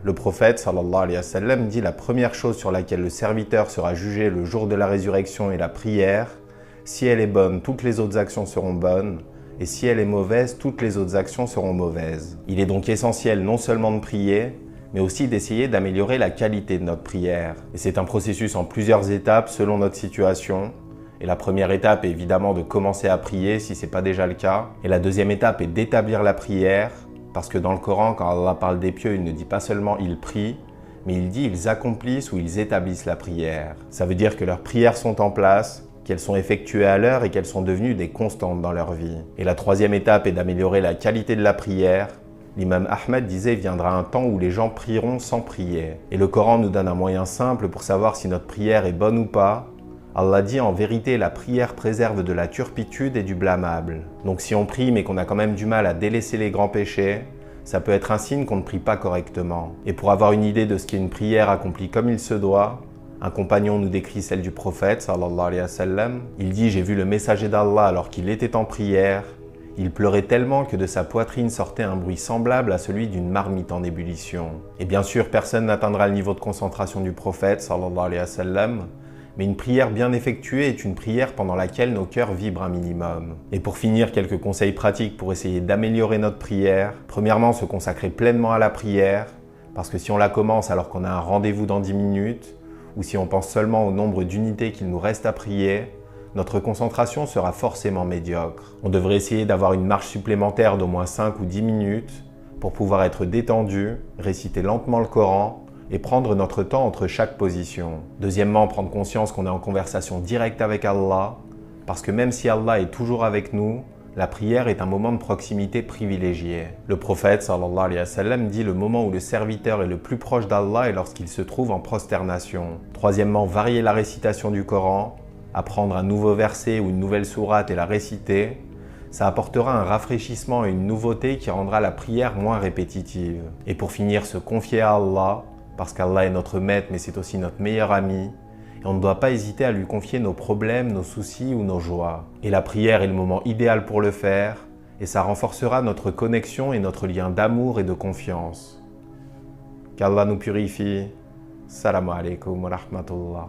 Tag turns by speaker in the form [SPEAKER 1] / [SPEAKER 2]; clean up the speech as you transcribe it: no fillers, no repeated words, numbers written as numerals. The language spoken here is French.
[SPEAKER 1] Le prophète sallallahu alayhi wa sallam dit la première chose sur laquelle le serviteur sera jugé le jour de la résurrection est la prière. Si elle est bonne, toutes les autres actions seront bonnes. Et si elle est mauvaise, toutes les autres actions seront mauvaises. Il est donc essentiel non seulement de prier, mais aussi d'essayer d'améliorer la qualité de notre prière. Et c'est un processus en plusieurs étapes selon notre situation. Et la première étape est évidemment de commencer à prier si ce n'est pas déjà le cas. Et la deuxième étape est d'établir la prière, parce que dans le Coran, quand Allah parle des pieux, il ne dit pas seulement « ils prient », mais il dit « ils accomplissent » ou « ils établissent la prière ». Ça veut dire que leurs prières sont en place, qu'elles sont effectuées à l'heure et qu'elles sont devenues des constantes dans leur vie. Et la troisième étape est d'améliorer la qualité de la prière. L'imam Ahmed disait « viendra un temps où les gens prieront sans prier ». Et le Coran nous donne un moyen simple pour savoir si notre prière est bonne ou pas. Allah dit en vérité la prière préserve de la turpitude et du blâmable. Donc si on prie mais qu'on a quand même du mal à délaisser les grands péchés, ça peut être un signe qu'on ne prie pas correctement. Et pour avoir une idée de ce qu'est une prière accomplie comme il se doit, un compagnon nous décrit celle du prophète sallallahu alayhi wa sallam. Il dit « J'ai vu le messager d'Allah alors qu'il était en prière. Il pleurait tellement que de sa poitrine sortait un bruit semblable à celui d'une marmite en ébullition. » Et bien sûr, personne n'atteindra le niveau de concentration du prophète sallallahu alayhi wa sallam. Mais une prière bien effectuée est une prière pendant laquelle nos cœurs vibrent un minimum. Et pour finir, quelques conseils pratiques pour essayer d'améliorer notre prière. Premièrement, se consacrer pleinement à la prière, parce que si on la commence alors qu'on a un rendez-vous dans 10 minutes, ou si on pense seulement au nombre d'unités qu'il nous reste à prier, notre concentration sera forcément médiocre. On devrait essayer d'avoir une marche supplémentaire d'au moins 5 ou 10 minutes pour pouvoir être détendu, réciter lentement le Coran, et prendre notre temps entre chaque position. Deuxièmement, prendre conscience qu'on est en conversation directe avec Allah, parce que même si Allah est toujours avec nous, la prière est un moment de proximité privilégié. Le prophète sallallahu alayhi wa sallam dit le moment où le serviteur est le plus proche d'Allah est lorsqu'il se trouve en prosternation. Troisièmement, varier la récitation du Coran, apprendre un nouveau verset ou une nouvelle sourate et la réciter. Ça apportera un rafraîchissement et une nouveauté qui rendra la prière moins répétitive. Et pour finir, se confier à Allah, parce qu'Allah est notre maître, mais c'est aussi notre meilleur ami. Et on ne doit pas hésiter à lui confier nos problèmes, nos soucis ou nos joies. Et la prière est le moment idéal pour le faire, et ça renforcera notre connexion et notre lien d'amour et de confiance. Qu'Allah nous purifie. Salam alaikum wa rahmatullah.